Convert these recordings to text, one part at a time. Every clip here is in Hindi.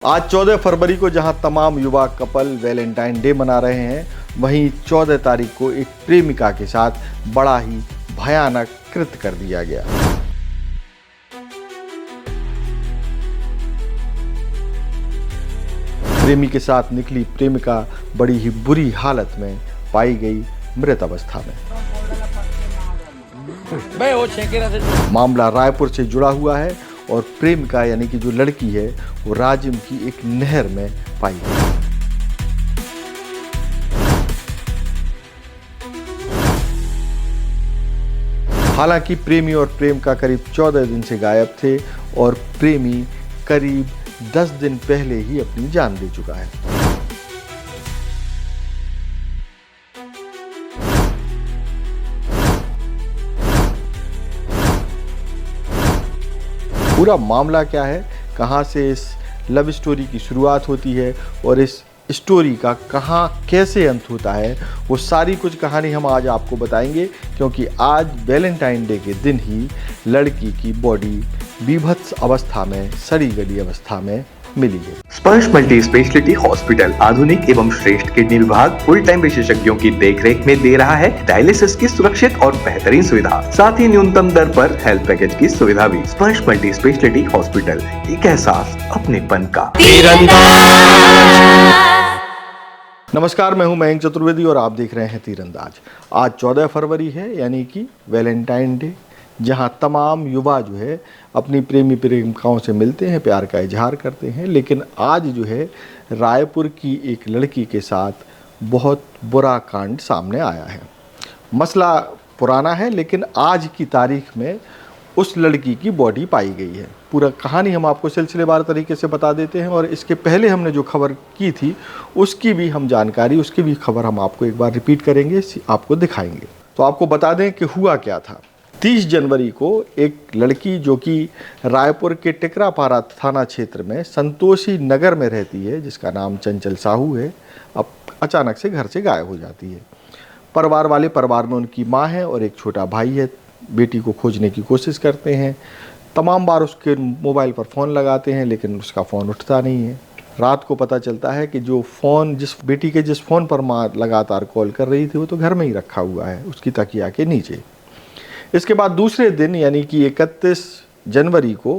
आज 14 फरवरी को जहां तमाम युवा कपल वैलेंटाइन डे मना रहे हैं, वहीं 14 तारीख को एक प्रेमिका के साथ बड़ा ही भयानक कृत्य कर दिया गया। प्रेमी के साथ निकली प्रेमिका बड़ी ही बुरी हालत में पाई गई मृत अवस्था में। मामला रायपुर से जुड़ा हुआ है और प्रेमिका यानी कि जो लड़की है वो राजिम की एक नहर में पाई गई। हालांकि प्रेमी और प्रेमिका करीब 14 दिन से गायब थे और प्रेमी करीब 10 दिन पहले ही अपनी जान दे चुका है। पूरा मामला क्या है, कहां से इस लव स्टोरी की शुरुआत होती है और इस स्टोरी का कहां कैसे अंत होता है, वो सारी कुछ कहानी हम आज आपको बताएंगे, क्योंकि आज वैलेंटाइन डे के दिन ही लड़की की बॉडी बीभत्स अवस्था में, सड़ी गली अवस्था में मिली है। स्पर्श मल्टी स्पेशलिटी हॉस्पिटल आधुनिक एवं श्रेष्ठ किडनी विभाग फुल टाइम विशेषज्ञों की देखरेख में दे रहा है डायलिसिस की सुरक्षित और बेहतरीन सुविधा, साथ ही न्यूनतम दर पर हेल्थ पैकेज की सुविधा भी। स्पर्श मल्टी स्पेशलिटी हॉस्पिटल, एक एहसास अपनेपन का। नमस्कार, मैं हूं मयंक चतुर्वेदी और आप देख रहे हैं तीरंदाज। आज 14 फरवरी है, यानी कि वैलेंटाइन डे, जहां तमाम युवा जो है अपनी प्रेमी प्रेमिकाओं से मिलते हैं, प्यार का इजहार करते हैं। लेकिन आज जो है रायपुर की एक लड़की के साथ बहुत बुरा कांड सामने आया है। मसला पुराना है, लेकिन आज की तारीख में उस लड़की की बॉडी पाई गई है। पूरा कहानी हम आपको सिलसिलेवार तरीके से बता देते हैं और इसके पहले हमने जो खबर की थी उसकी भी हम जानकारी, उसकी भी खबर हम आपको एक बार रिपीट करेंगे, आपको दिखाएंगे। तो आपको बता दें कि हुआ क्या था। 30 जनवरी को एक लड़की जो कि रायपुर के टिकरापारा थाना क्षेत्र में संतोषी नगर में रहती है, जिसका नाम चंचल साहू है, अब अचानक से घर से गायब हो जाती है। परिवार में उनकी माँ है और एक छोटा भाई है। बेटी को खोजने की कोशिश करते हैं, तमाम बार उसके मोबाइल पर फ़ोन लगाते हैं, लेकिन उसका फ़ोन उठता नहीं है। रात को पता चलता है कि जो फ़ोन जिस फ़ोन पर माँ लगातार कॉल कर रही थी वो तो घर में ही रखा हुआ है, उसकी तकिया के नीचे। इसके बाद दूसरे दिन यानी कि 31 जनवरी को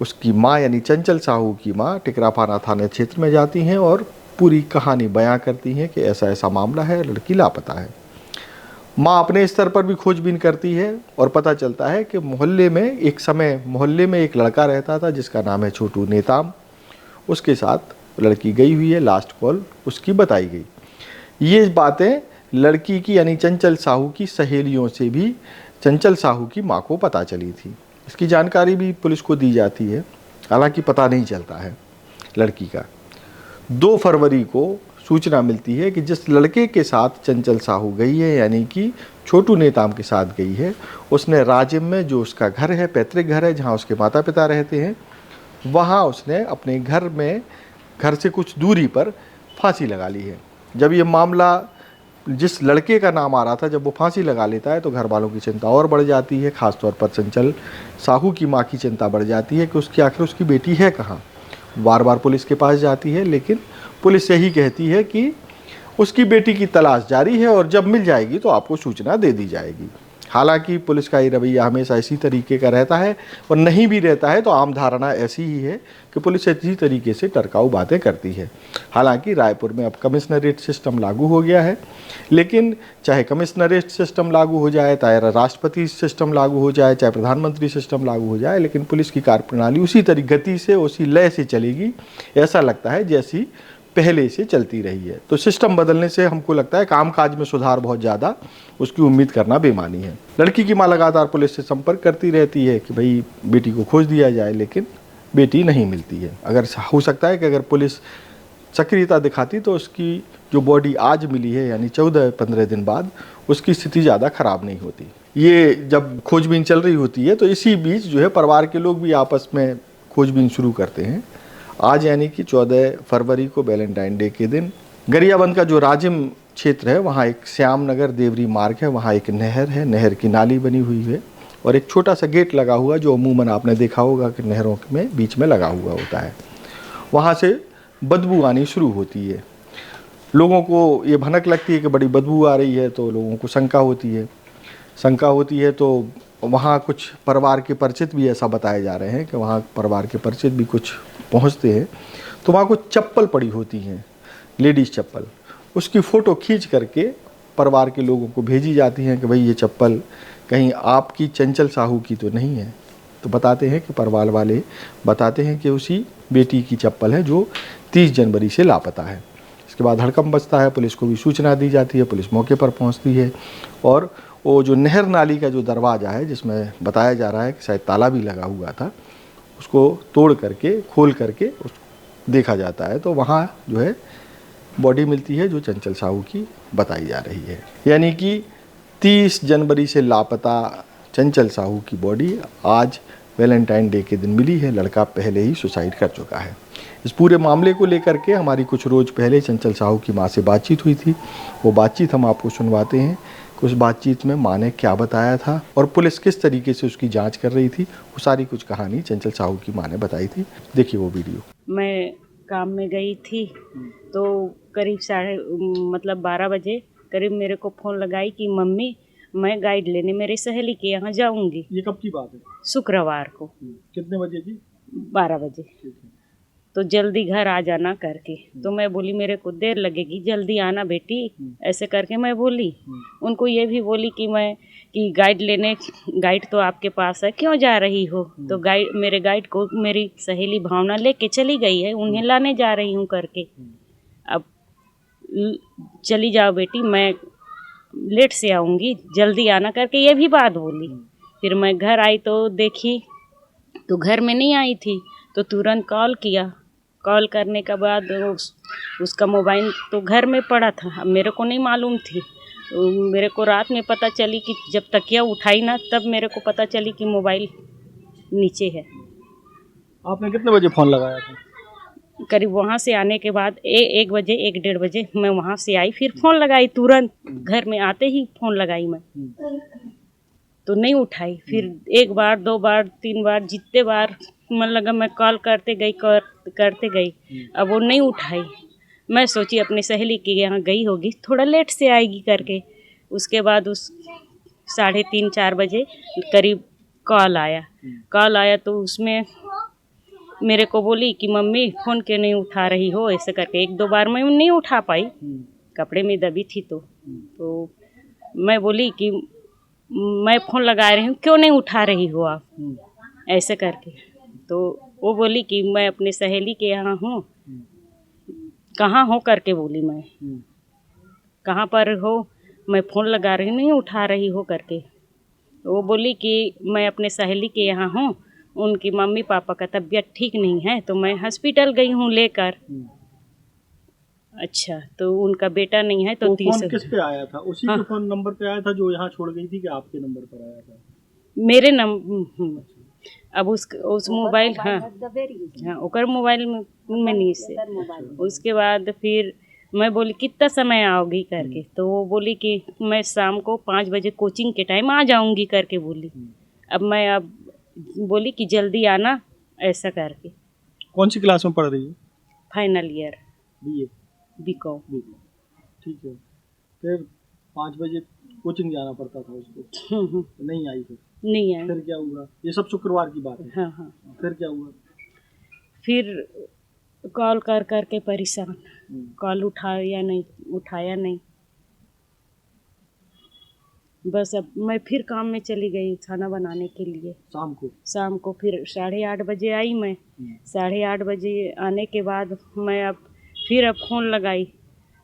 उसकी माँ यानी चंचल साहू की माँ टिकरापारा थाने क्षेत्र में जाती हैं और पूरी कहानी बयां करती हैं कि ऐसा ऐसा मामला है, लड़की लापता है। माँ अपने स्तर पर भी खोजबीन करती है और पता चलता है कि मोहल्ले में एक लड़का रहता था जिसका नाम है छोटू नेताम। उसके साथ लड़की गई हुई है, लास्ट कॉल उसकी बताई गई। ये बातें लड़की की यानी चंचल साहू की सहेलियों से भी चंचल साहू की माँ को पता चली थी। इसकी जानकारी भी पुलिस को दी जाती है, हालांकि पता नहीं चलता है लड़की का। 2 फरवरी को सूचना मिलती है कि जिस लड़के के साथ चंचल साहू गई है यानी कि छोटू नेताम के साथ गई है, उसने राजिम में जो उसका घर है, पैतृक घर है, जहाँ उसके माता पिता रहते हैं, वहाँ उसने अपने घर से कुछ दूरी पर फांसी लगा ली है। जब ये मामला जिस लड़के का नाम आ रहा था, जब वो फांसी लगा लेता है तो घर वालों की चिंता और बढ़ जाती है। ख़ासतौर पर चंचल साहू की माँ की चिंता बढ़ जाती है कि आखिर उसकी बेटी है कहाँ। बार बार पुलिस के पास जाती है, लेकिन पुलिस यही कहती है कि उसकी बेटी की तलाश जारी है और जब मिल जाएगी तो आपको सूचना दे दी जाएगी। हालांकि पुलिस का ये रवैया हमेशा इसी तरीके का रहता है, और नहीं भी रहता है तो आम धारणा ऐसी ही है कि पुलिस इसी तरीके से टरकाऊ बातें करती है। हालांकि रायपुर में अब कमिश्नरेट सिस्टम लागू हो गया है, लेकिन चाहे कमिश्नरेट सिस्टम लागू हो जाए, चाहे राष्ट्रपति सिस्टम लागू हो जाए, चाहे प्रधानमंत्री सिस्टम लागू हो जाए, लेकिन पुलिस की कार्यप्रणाली उसी गति से, उसी लय से चलेगी, ऐसा लगता है जैसी पहले से चलती रही है। तो सिस्टम बदलने से हमको लगता है कामकाज में सुधार बहुत ज़्यादा, उसकी उम्मीद करना बेमानी है। लड़की की माँ लगातार पुलिस से संपर्क करती रहती है कि भाई बेटी को खोज दिया जाए, लेकिन बेटी नहीं मिलती है। अगर हो सकता है कि अगर पुलिस सक्रियता दिखाती तो उसकी जो बॉडी आज मिली है यानी 14-15 दिन बाद, उसकी स्थिति ज़्यादा खराब नहीं होती। ये जब खोजबीन चल रही होती है तो इसी बीच जो है परिवार के लोग भी आपस में खोजबीन शुरू करते हैं। आज यानी कि 14 फरवरी को वैलेंटाइन डे के दिन गरियाबंद का जो राजिम क्षेत्र है, वहाँ एक श्याम नगर देवरी मार्ग है, वहाँ एक नहर है, नहर की नाली बनी हुई है और एक छोटा सा गेट लगा हुआ, जो अमूमन आपने देखा होगा कि नहरों में बीच में लगा हुआ होता है। वहाँ से बदबू आनी शुरू होती है। लोगों को ये भनक लगती है कि बड़ी बदबू आ रही है, तो लोगों को शंका होती है। तो वहाँ कुछ परिवार के परिचित भी ऐसा बताए जा रहे हैं कि वहाँ परिवार के परिचित भी कुछ पहुँचते हैं, तो वहाँ कुछ चप्पल पड़ी होती हैं, लेडीज़ चप्पल। उसकी फ़ोटो खींच करके परिवार के लोगों को भेजी जाती हैं कि भाई ये चप्पल कहीं आपकी चंचल साहू की तो नहीं है। तो बताते हैं कि परिवार वाले बताते हैं कि उसी बेटी की चप्पल है जो 30 जनवरी से लापता है। इसके बाद हड़कंप मचता है, पुलिस को भी सूचना दी जाती है, पुलिस मौके पर पहुंचती है और वो जो नहर नाली का जो दरवाज़ा है, जिसमें बताया जा रहा है कि शायद ताला भी लगा हुआ था, उसको तोड़ करके खोल करके देखा जाता है, तो वहाँ जो है बॉडी मिलती है जो चंचल साहू की बताई जा रही है। यानी कि 30 जनवरी से लापता चंचल साहू की बॉडी आज वैलेंटाइन डे के दिन मिली है। लड़का पहले ही सुसाइड कर चुका है। इस पूरे मामले को लेकर के हमारी कुछ रोज़ पहले चंचल साहू की माँ से बातचीत हुई थी। वो बातचीत हम आपको सुनवाते हैं कि उस बातचीत में माँ ने क्या बताया था और पुलिस किस तरीके से उसकी जांच कर रही थी। वो सारी कुछ कहानी चंचल साहू की माँ ने बताई थी। देखिए वो वीडियो। मैं काम में गई थी तो करीब 12 बजे करीब मेरे को फ़ोन लगाई कि मम्मी मैं गाइड लेने मेरी सहेली के यहाँ जाऊंगी। ये कब की बात है? शुक्रवार को। कितने बजे की? 12 बजे। तो जल्दी घर आ जाना करके। तो मैं बोली मेरे को देर लगेगी, जल्दी आना बेटी, ऐसे करके मैं बोली। उनको ये भी बोली कि गाइड तो आपके पास है, क्यों जा रही हो? तो मेरे गाइड को मेरी सहेली भावना लेके चली गई है, उन्हें लाने जा रही हूँ करके। अब चली जाओ बेटी, मैं लेट से आऊँगी, जल्दी आना करके ये भी बात बोली। फिर मैं घर आई तो देखी तो घर में नहीं आई थी, तो तुरंत कॉल किया। कॉल करने के बाद उसका मोबाइल तो घर में पड़ा था, अब मेरे को नहीं मालूम थी। मेरे को रात में पता चली कि जब तकिया उठाई ना, तब मेरे को पता चली कि मोबाइल नीचे है। आपने कितने बजे फ़ोन लगाया था? करीब वहाँ से आने के बाद 1 बजे 1-1:30 बजे मैं वहाँ से आई, फिर फ़ोन लगाई तुरंत। घर में आते ही फ़ोन लगाई मैं, तो नहीं उठाई। फिर 1 बार 2 बार 3 बार जितने बार मन लगा मैं कॉल करते गई, अब वो नहीं उठाई। मैं सोची अपनी सहेली के यहाँ गई होगी, थोड़ा लेट से आएगी करके। उसके बाद 3:30-4 बजे करीब कॉल आया तो उसमें मेरे को बोली कि मम्मी फ़ोन क्यों नहीं उठा रही हो, ऐसे करके। 1-2 बार मैं नहीं उठा पाई, कपड़े में दबी थी। तो मैं बोली कि मैं फ़ोन लगा रही हूँ, क्यों नहीं उठा रही हो आप, ऐसे करके। तो वो बोली कि मैं अपनी सहेली के यहाँ हूँ। कहाँ हो करके बोली मैं, कहाँ पर हो, मैं फ़ोन लगा रही हूँ, नहीं उठा रही हो करके। वो बोली कि मैं अपने सहेली के यहाँ हूँ, उनकी मम्मी पापा का तबीयत ठीक नहीं है, तो मैं हॉस्पिटल गई हूँ लेकर। अच्छा, तो उनका बेटा नहीं है तो फोन किस पे आया था? उसी के फोन नंबर पे आया था जो यहाँ छोड़ गई थी, कि आपके नंबर पर आया था? मेरे नंबर। अब उस मोबाइल, हाँ ओकर मोबाइल में नहीं से। उसके बाद फिर मैं बोली कितना समय आओगी करके, तो वो बोली कि मैं शाम को 5 बजे कोचिंग के टाइम आ जाऊंगी करके बोली। अब मैं बोली कि जल्दी आना, ऐसा करके। कौन सी क्लास में पढ़ रही है? Final year BCom. ठीक है। फिर 5 बजे कोचिंग जाना पड़ता था उसको। नहीं आई? फिर क्या हुआ? ये सब शुक्रवार की बात है। हाँ। फिर क्या हुआ? फिर कॉल कर के परेशान, कॉल उठाया नहीं। बस अब मैं फिर काम में चली गई खाना बनाने के लिए। शाम को फिर 8:30 बजे आई मैं। 8:30 बजे आने के बाद मैं फिर फ़ोन लगाई,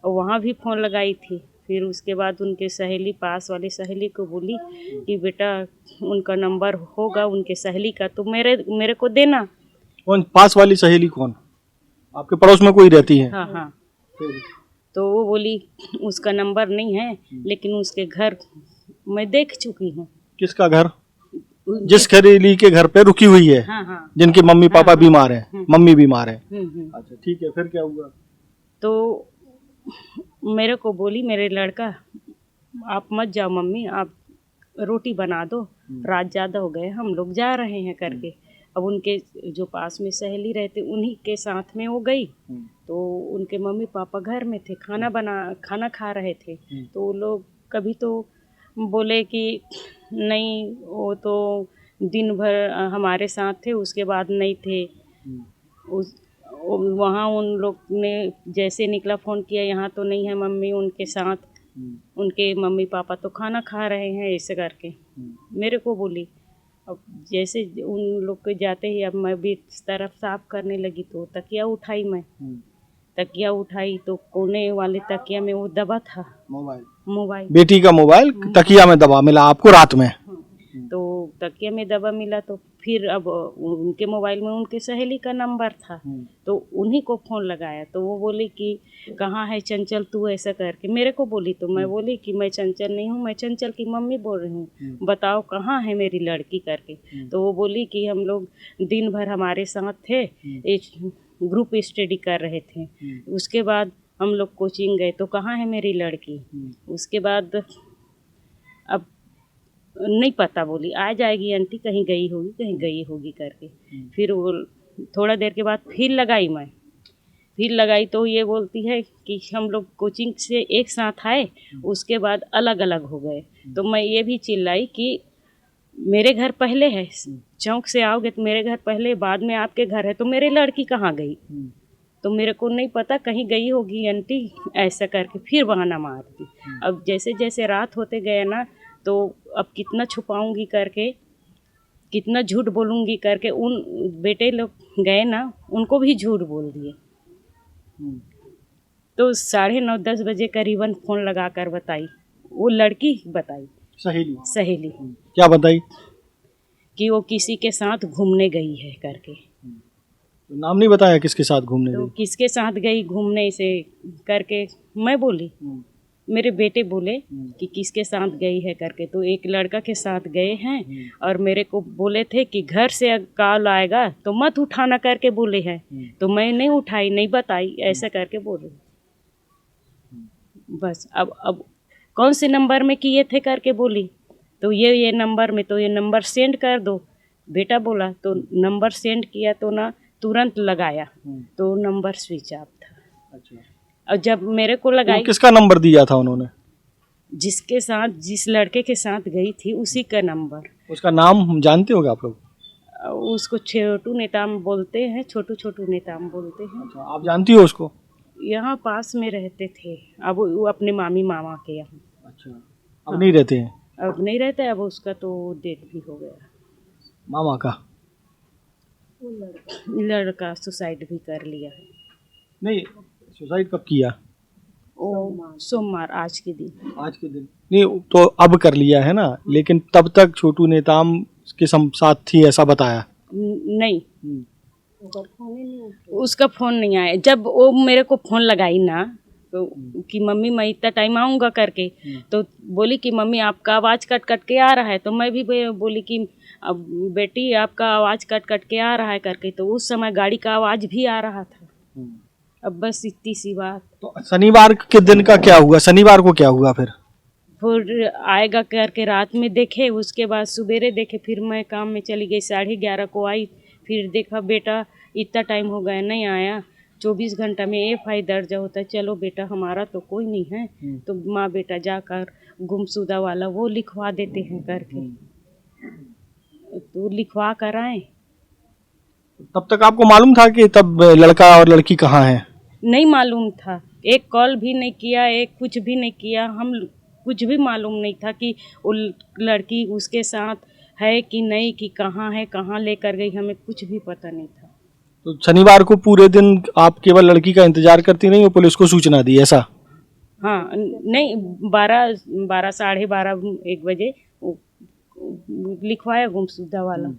और वहाँ भी फ़ोन लगाई थी। फिर उसके बाद उनके पास वाली सहेली को बोली कि बेटा उनका नंबर होगा उनके सहेली का, तो मेरे को देना। कौन पास वाली सहेली? कौन आपके पड़ोस में कोई रहती है? हाँ। तो वो बोली उसका नंबर नहीं है, लेकिन उसके घर मैं देख चुकी हूँ। किसका घर? जिस सहेली के घर पे रुकी हुई है। हाँ। जिनके मम्मी पापा बीमार हैं, मम्मी बीमार है। अच्छा ठीक है, फिर क्या हुआ? तो मेरे को बोली मेरे लड़का, आप मत जाओ मम्मी, आप रोटी बना दो, रात ज़्यादा हो गए, हम लोग जा रहे हैं करके। अब उनके जो पास में सहेली रहते उन्हीं के साथ में वो गई। तो उनके मम्मी पापा घर में थे, खाना खा रहे थे। तो वो लोग कभी तो बोले कि नहीं वो तो दिन भर हमारे साथ थे, उसके बाद नहीं थे। उस वहाँ उन लोग ने जैसे निकला फ़ोन किया, यहाँ तो नहीं है मम्मी उनके साथ, उनके मम्मी पापा तो खाना खा रहे हैं, ऐसे करके मेरे को बोली। अब जैसे उन लोग के जाते ही अब मैं भी तरफ साफ करने लगी तो तकिया उठाई मैं। तकिया उठाई तो कोने वाले तकिया में वो दबा था मोबाइल। बेटी का मोबाइल तकिया में दबा मिला आपको रात में? तो तकिया में दबा मिला तो फिर अब उनके मोबाइल में उनके सहेली का नंबर था, तो उन्हीं को फ़ोन लगाया। तो वो बोली कि कहाँ है चंचल तू, ऐसा करके मेरे को बोली। तो मैं बोली कि मैं चंचल नहीं हूँ, मैं चंचल की मम्मी बोल रही हूँ, बताओ कहाँ है मेरी लड़की करके। तो वो बोली कि हम लोग दिन भर हमारे साथ थे, एक ग्रुप स्टडी कर रहे थे, उसके बाद हम लोग कोचिंग गए, तो कहाँ है मेरी लड़की। उसके बाद अब नहीं पता, बोली आ जाएगी आंटी, कहीं गई होगी करके। फिर वो थोड़ा देर के बाद फिर लगाई तो ये बोलती है कि हम लोग कोचिंग से एक साथ आए, उसके बाद अलग अलग हो गए। तो मैं ये भी चिल्लाई कि मेरे घर पहले है, चौक से आओगे तो मेरे घर पहले, बाद में आपके घर है, तो मेरी लड़की कहाँ गई। तो मेरे को नहीं पता, कहीं गई होगी आंटी, ऐसा करके फिर बहाना मारती। अब जैसे जैसे रात होते गए ना, तो अब कितना छुपाऊंगी करके, कितना झूठ बोलूंगी करके, उन बेटे लोग गए ना, उनको भी झूठ बोल दिए। तो 9:30-10 बजे करीबन फ़ोन लगा कर बताई, वो लड़की बताई, सहेली क्या बताई? कि वो किसी के साथ घूमने गई है करके। नाम नहीं बताया किसके साथ घूमने तो गई? किसके साथ गई घूमने से करके मैं बोली, मेरे बेटे बोले कि किसके साथ गई है करके। तो एक लड़का के साथ गए हैं, और मेरे को बोले थे कि घर से कॉल आएगा तो मत उठाना करके बोले हैं। तो मैं नहीं उठाई, नहीं बताई, ऐसा करके बोले। बस अब कौन से नंबर में किए थे करके बोली। तो ये नंबर में, तो ये नंबर सेंड कर दो बेटा बोला। तो नंबर सेंड किया तो ना तुरंत लगाया, तो नंबर स्विच ऑफ था। अच्छा। और जब मेरे को लगाई, तो किसका नंबर दिया था उन्होंने? जिसके साथ, जिस लड़के के साथ गई थी उसी का नंबर। उसका नाम हम जानते होंगे आप लोग? उसको छोटू नेताम बोलते हैं, छोटू नेताम बोलते हैं। अच्छा, आप जानती हो उसको? यहाँ पास में रहते थे, अब वो अपने मामी मामा के यहाँ। अच्छा, अब नहीं रहते हैं? अब नहीं रहता, अब उसका तो डेथ भी हो गया। मामा का? लड़का सुसाइड भी कर लिया है। नहीं, सुसाइड कब किया? सोमवार, आज के दिन। नहीं तो अब कर लिया है ना, लेकिन तब तक छोटू नेताम के साथ थी ऐसा बताया? नहीं, उसका फ़ोन नहीं आया। जब वो मेरे को फ़ोन लगाई ना, तो कि मम्मी मैं इतना टाइम आऊँगा करके, तो बोली कि मम्मी आपका आवाज़ कट कट के आ रहा है। तो मैं भी बोली कि अब बेटी आपका आवाज़ कट कट के आ रहा है करके। तो उस समय गाड़ी का आवाज़ भी आ रहा था। अब बस इतनी सी बात। तो शनिवार के दिन का क्या हुआ? शनिवार को क्या हुआ फिर आएगा करके रात में देखे, उसके बाद सवेरे देखे, फिर मैं काम में चली गई, 11:30 को आई। फिर देखा बेटा इतना टाइम हो गया नहीं आया, 24 घंटा में FI दर्ज होता है। चलो बेटा हमारा तो कोई नहीं है, तो माँ बेटा जाकर गुमशुदा वाला वो लिखवा देते हैं करके। तो लिखवा कर आए। तब तक आपको मालूम था कि तब लड़का और लड़की कहाँ है? नहीं मालूम था, एक कॉल भी नहीं किया, एक कुछ भी नहीं किया। हम कुछ भी मालूम नहीं था कि वो लड़की उसके साथ है कि नहीं, कि कहाँ है, कहाँ लेकर गई, हमें कुछ भी पता नहीं था। तो शनिवार को पूरे दिन आप केवल लड़की का इंतजार करती रही और पुलिस को सूचना दी ऐसा? हाँ, नहीं, 12 साढ़े 12 1 बजे लिखवाया गुमशुदा वाला।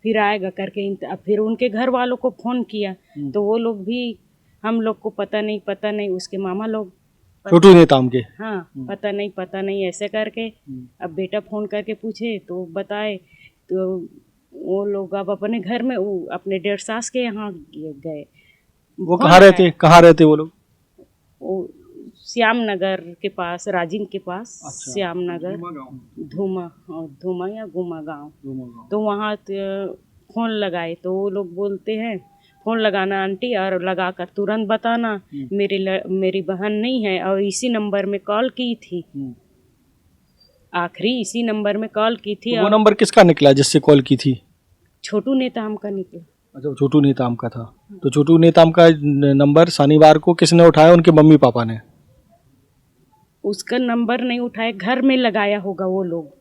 फिर आएगा करके, फिर उनके घर वालों को फ़ोन किया, तो वो लोग भी हम लोग को पता नहीं, उसके मामा लोग छोटू नेताम के? हाँ, पता नहीं ऐसे करके। अब बेटा फ़ोन करके पूछे तो बताए, तो वो लोग अब अपने घर में, अपने डेढ़ सास के यहाँ गए। वो कहाँ रहते वो लोग? वो श्याम नगर के पास, राजिम के पास। अच्छा, श्याम नगर, धूमा या गुमा गाँव। तो वहाँ फ़ोन लगाए तो वो लोग बोलते हैं फ़ोन लगाना आंटी और लगाकर तुरंत बताना मेरी बहन नहीं है और इसी नंबर में कॉल की थी, आखिरी इसी नंबर में कॉल की थी। तो वो और नंबर किसका निकला जिससे कॉल की थी? छोटू नेताम का निकला। अच्छा, छोटू नेताम का था। तो छोटू नेताम का नंबर शनिवार को किसने उठाया? उनके मम्मी पापा ने? उसका नंबर नहीं उठाया, घर में लगाया होगा वो लोग,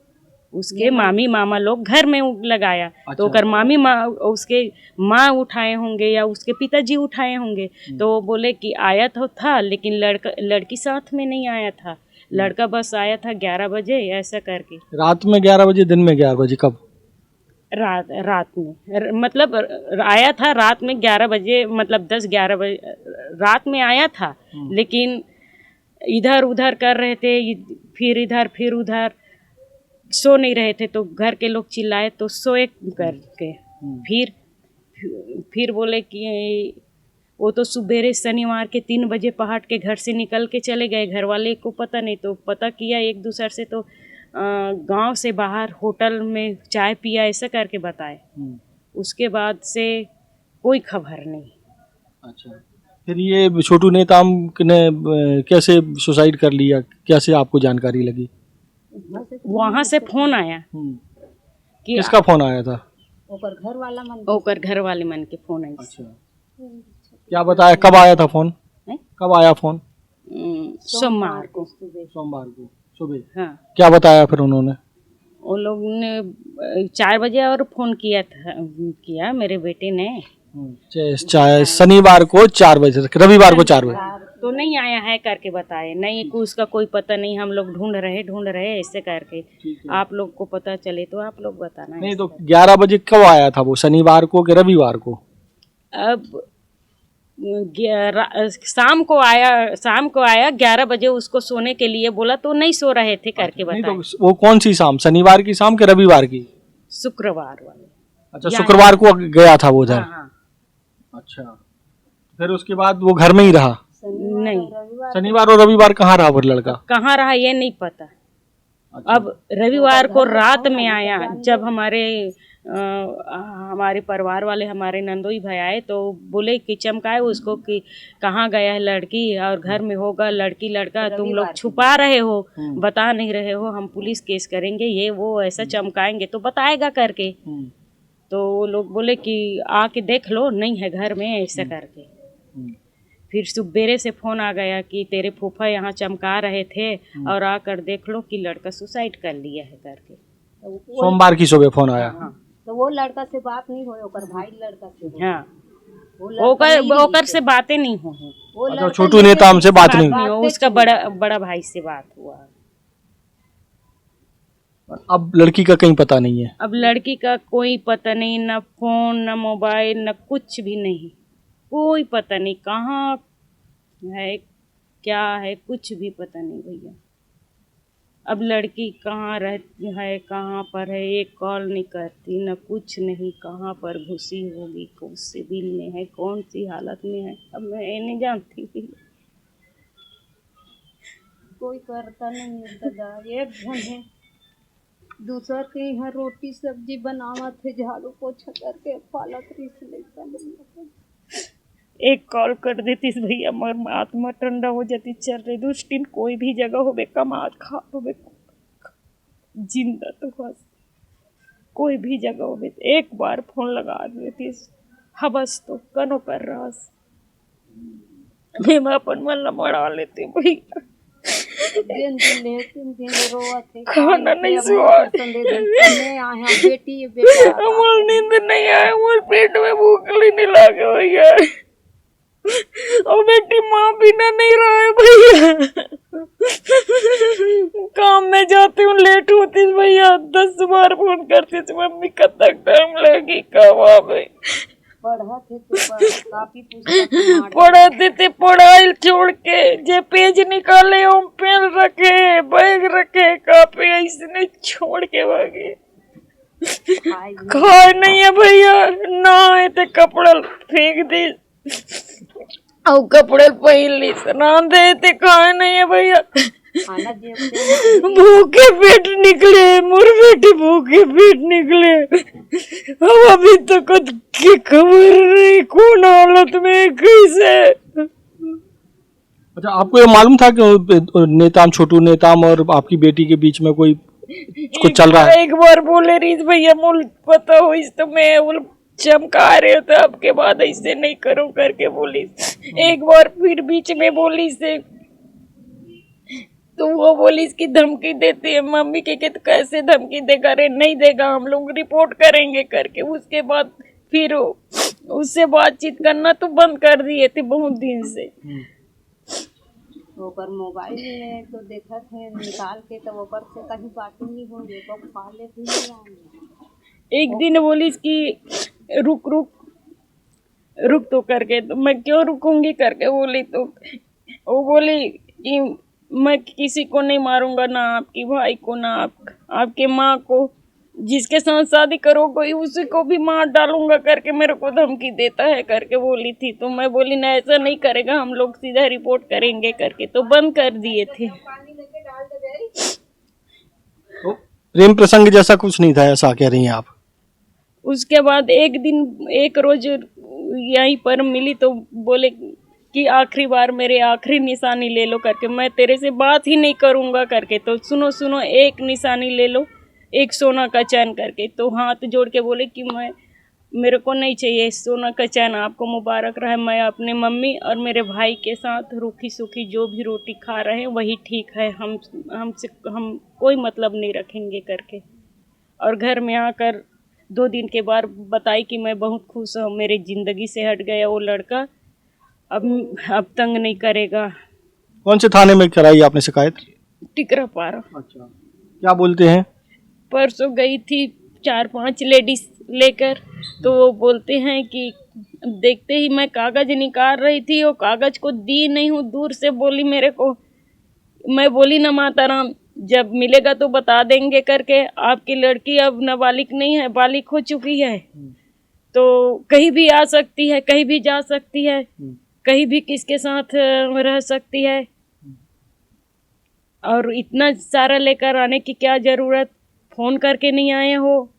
उसके मामी मामा लोग घर में लगाया। तो अगर मामी माँ उसके माँ उठाए होंगे या उसके पिताजी उठाए होंगे तो वो बोले कि आया तो था लेकिन लड़की साथ में नहीं आया था, लड़का बस आया था 11 बजे ऐसा करके। रात में 11 बजे? दिन में 11 बजे? कब? रात में मतलब आया था रात में 11 बजे, मतलब 10-11 बजे रात में आया था, लेकिन इधर उधर कर रहे थे, फिर इधर फिर उधर, सो नहीं रहे थे तो घर के लोग चिल्लाए तो सोए करके फिर बोले कि वो तो सुबेरे शनिवार के 3 बजे पहाड़ के घर से निकल के चले गए, घर वाले को पता नहीं, तो पता किया एक दूसरे से तो गांव से बाहर होटल में चाय पिया ऐसा करके बताए। उसके बाद से कोई खबर नहीं। अच्छा, फिर ये छोटू नेताम ने कैसे सुसाइड कर लिया, कैसे आपको जानकारी लगी? वहाँ से फोन आया कि किसका फोन आया था? ओकर घर वाले मन के फोन आई। अच्छा, क्या बताया? कब आया था फोन? कब आया फोन? सोमवार को सुबह। हाँ। क्या बताया फिर उन्होंने? वो लोग ने 4 बजे और फोन किया मेरे बेटे ने। शनिवार को 4 बजे, रविवार को 4 बजे तो नहीं आया है करके बताए, नहीं उसका कोई पता नहीं, हम लोग ढूंढ रहे ऐसे करके। आप लोग को पता चले तो आप लोग बताना। नहीं तो 11 बजे कब आया था वो, शनिवार को कि रविवार को? अब शाम को आया 11 बजे, उसको सोने के लिए बोला तो नहीं सो रहे थे करके बताए। नहीं तो वो कौन सी शाम, शनिवार की शाम के रविवार की? शुक्रवार वाले। अच्छा, शुक्रवार को गया था वो उधर। हाँ। अच्छा, फिर उसके बाद वो घर में ही रहा? नहीं, शनिवार और रविवार कहाँ रहा वो लड़का? कहाँ रहा ये नहीं पता। अच्छा। अब रविवार को रात में आया, जब हमारे परिवार वाले हमारे नंदोई भाई आए तो बोले कि चमकाए उसको कि कहाँ गया है लड़की, और घर में होगा लड़की लड़का, तुम लोग छुपा रहे हो, बता नहीं रहे हो, हम पुलिस केस करेंगे, ये वो ऐसा चमकाएंगे तो बताएगा करके। तो वो लोग बोले कि आके देख लो, नहीं है घर में ऐसा करके। फिर सुबेरे से फोन आ गया कि तेरे फूफा यहाँ चमका रहे थे और आकर देख लो कि लड़का सुसाइड कर लिया है करके। सोमवार की सुबह फोन आया। हाँ। तो वो लड़का से बात नहीं हुई, ओकर भाई लड़का से। हाँ, ओकर से बातें नहीं हुई। अच्छा, छोटू नेताम से बात नहीं हुई, उसका बड़ा भाई से बात हुआ। अब लड़की का कहीं पता नहीं है? अब लड़की का कोई पता नहीं, न फोन न मोबाइल न कुछ भी नहीं, कोई पता नहीं कहाँ है क्या है, कुछ भी पता नहीं भैया। अब लड़की कहाँ रहती है, कहाँ पर है, एक कॉल नहीं करती, न कुछ नहीं, कहाँ पर घुसी होगी, कौन सिविल में है, कौन सी हालत में है, अब मैं ये नहीं जानती थी। कोई करता नहीं है दादा, एक जन है, दूसर के यहाँ रोटी सब्जी बनावत है, झाड़ू पोछा करके पालत रही। एक कॉल कर देती भैया, मगर आत्मा ठंडा हो जाती। चल रही दुष्टिन कोई भी जगह हो बे, कमात खा हो बे, जिंदा तो बस कोई भी जगह हो बे, एक बार फोन लगा देती हबस तो कनो कर रहा मैं अपन मन मरा लेती भैया। दिन रोआ थे, खाना नहीं स्वाद, बेटी हमारी नींद नहीं आया, हमारे पेट में भूख नहीं लगे भैया, और बेटी माँ बिना नहीं रहा है भैया। काम में जाती हूँ लेट होती भैया, 10 बार फोन करती थी, मम्मी कब तक टाइम लगेगी, कब आ गई। पढ़ाते थे, पढ़ाई छोड़ के जे पेज निकाले हम पेन रखे, बैग रखे, कापी इसने छोड़ के भागे। खाए नहीं है भैया, ना आए थे कपड़ा फेंक दी और कपड़े पहन ली, सना दे थे, खाए नहीं है भैया। खाना दे भूखे पेट निकले, मोर बेटी भूखे पेट निकले। हम अभी तक की खबर नहीं कौन हालत में कैसे। अच्छा, आपको ये मालूम था कि नेताम, छोटू नेताम और आपकी बेटी के बीच में कोई कुछ चल रहा है? एक बार बोले रीत भैया मुझे पता हो इस तो मैं वो चमका रहे थे, आपके बाद ऐसे नहीं करो करके बोली। एक बार फिर बीच में बोली से, तो वो बोली इसकी धमकी देती है मम्मी के तो कैसे धमकी देगा, रे नहीं देगा हम लोग रिपोर्ट करेंगे करके। उसके बाद फिर उससे बातचीत करना तो बंद कर दिए थे बहुत दिन से। ओकर मोबाइल में तो देखा थे निकाल के, तो ओकर से कहीं बातें नहीं होंगे तो खा ले भी नहीं आएंगे। एक दिन बोली इसकी रुक रुक रुक तो करके, तो मैं क्यों रुकूंगी करके बोली, तो वो बोली कि मैं किसी को नहीं मारूंगा, ना आपकी भाई को, ना आपके माँ को, जिसके साथ शादी करोगे उसी को भी मार डालूंगा करके मेरे को धमकी देता है करके बोली थी। तो मैं बोली ना ऐसा नहीं करेगा, हम लोग सीधा रिपोर्ट करेंगे करके, तो बंद कर दिए थे। तो प्रेम प्रसंग जैसा कुछ नहीं था, ऐसा कह रही हैं आप? उसके बाद एक रोज यहीं पर मिली तो बोले कि आखिरी बार मेरे आखिरी निशानी ले लो करके, मैं तेरे से बात ही नहीं करूंगा करके। तो सुनो सुनो, एक निशानी ले लो, एक सोना का चैन करके। तो हाथ जोड़ के बोले कि मेरे को नहीं चाहिए सोना का चैन, आपको मुबारक रहे, मैं अपने मम्मी और मेरे भाई के साथ रूखी सूखी जो भी रोटी खा रहे हैं वही ठीक है, हम कोई मतलब नहीं रखेंगे करके। और घर में आकर 2 दिन के बाद बताई कि मैं बहुत खुश हूँ, मेरी ज़िंदगी से हट गया वो लड़का, अब तंग नहीं करेगा। कौन से थाने में कराई आपने शिकायत? टिकरा पारा। अच्छा, क्या बोलते हैं? परसों गई थी 4-5 लेडीज लेकर, तो वो बोलते हैं कि देखते ही मैं कागज निकाल रही थी, वो कागज को दी नहीं हूँ, दूर से बोली मेरे को। मैं बोली ना माता राम, जब मिलेगा तो बता देंगे करके, आपकी लड़की अब नाबालिग नहीं है, बालिग हो चुकी है, तो कहीं भी आ सकती है, कहीं भी जा सकती है, कहीं भी किसके साथ रह सकती है, और इतना सारा लेकर आने की क्या ज़रूरत, फ़ोन करके नहीं आए हो,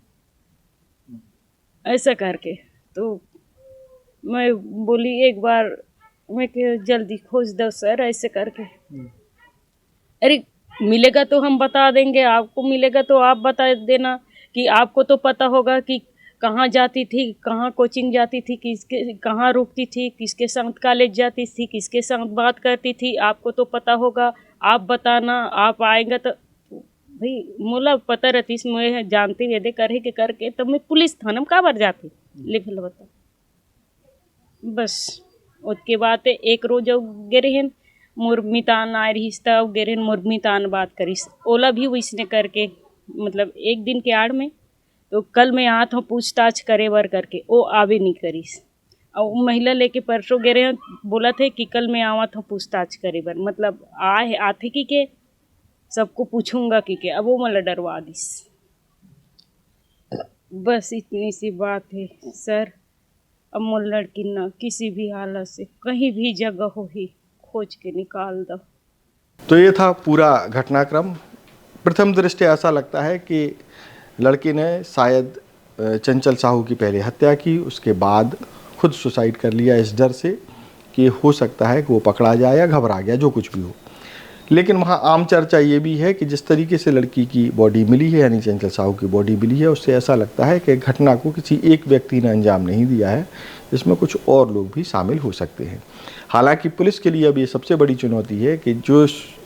ऐसा करके। तो मैं बोली एक बार मैं जल्दी खोज दो सर, ऐसे करके। अरे मिलेगा तो हम बता देंगे, आपको मिलेगा तो आप बता देना कि आपको तो पता होगा कि कहाँ जाती थी, कहाँ कोचिंग जाती थी, किसके कहाँ रुकती थी, किसके साथ कॉलेज जाती थी, किसके साथ बात करती थी, आपको तो पता होगा, आप बताना। आप आएगा तो भाई मोला पता रहती, मैं जानती वेदे करे के करके, तो मैं पुलिस थाना में काबर जाती लिख लो बता। बस उसके बाद एक रोज गिरहन मुर्मितान आए रहीस, तब गिरहन मुर्मितान बात करीस, ओला भी वैसने करके, मतलब एक दिन के आड़ में। तो कल मैं आत हूँ पूछताछ करे बर करके, वो आवे नहीं करीस। और महिला लेके परसों गिरे हैं, बोला थे कि कल मैं आवत हूँ पूछताछ करे बर, मतलब आते की के सबको पूछूंगा कि अब वो मला डरवा दिस। बस इतनी सी बात है सर। अब मोर लड़की ना किसी भी हालत से कहीं भी जगह हो ही खोज के निकाल दो। तो ये था पूरा घटनाक्रम। प्रथम दृष्टया ऐसा लगता है कि लड़की ने शायद चंचल साहू की पहले हत्या की, उसके बाद खुद सुसाइड कर लिया इस डर से कि हो सकता है कि वो पकड़ा जाए या घबरा गया, जो कुछ भी हो। लेकिन वहाँ आम चर्चा ये भी है कि जिस तरीके से लड़की की बॉडी मिली है, यानी चंचल साहू की बॉडी मिली है, उससे ऐसा लगता है कि घटना को किसी एक व्यक्ति ने अंजाम नहीं दिया है, इसमें कुछ और लोग भी शामिल हो सकते हैं। हालांकि पुलिस के लिए अब ये सबसे बड़ी चुनौती है कि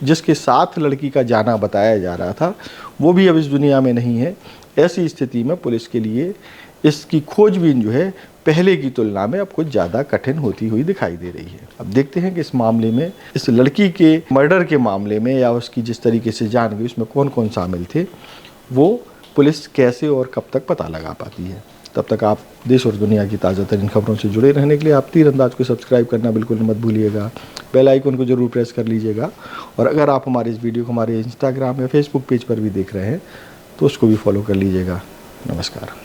जिसके साथ लड़की का जाना बताया जा रहा था वो भी अब इस दुनिया में नहीं है। ऐसी स्थिति में पुलिस के लिए इसकी खोजबीन जो है पहले की तुलना में अब कुछ ज़्यादा कठिन होती हुई दिखाई दे रही है। अब देखते हैं कि इस मामले में, इस लड़की के मर्डर के मामले में, या उसकी जिस तरीके से जान गई उसमें कौन कौन शामिल थे, वो पुलिस कैसे और कब तक पता लगा पाती है। तब तक आप देश और दुनिया की ताज़ा तरीन खबरों से जुड़े रहने के लिए आप तीरंदाज को सब्सक्राइब करना बिल्कुल मत भूलिएगा। बेल आइकन को जरूर प्रेस कर लीजिएगा। और अगर आप हमारे इस वीडियो को हमारे इंस्टाग्राम या फेसबुक पेज पर भी देख रहे हैं तो उसको भी फॉलो कर लीजिएगा। नमस्कार।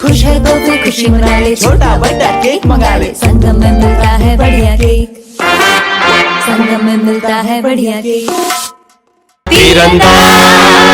खुश है तो फिर खुशी मना ले, छोटा बड़ा केक मंगा ले, संगम में मिलता है बढ़िया केक। संगम में मिलता है बढ़िया के तीरंदाज।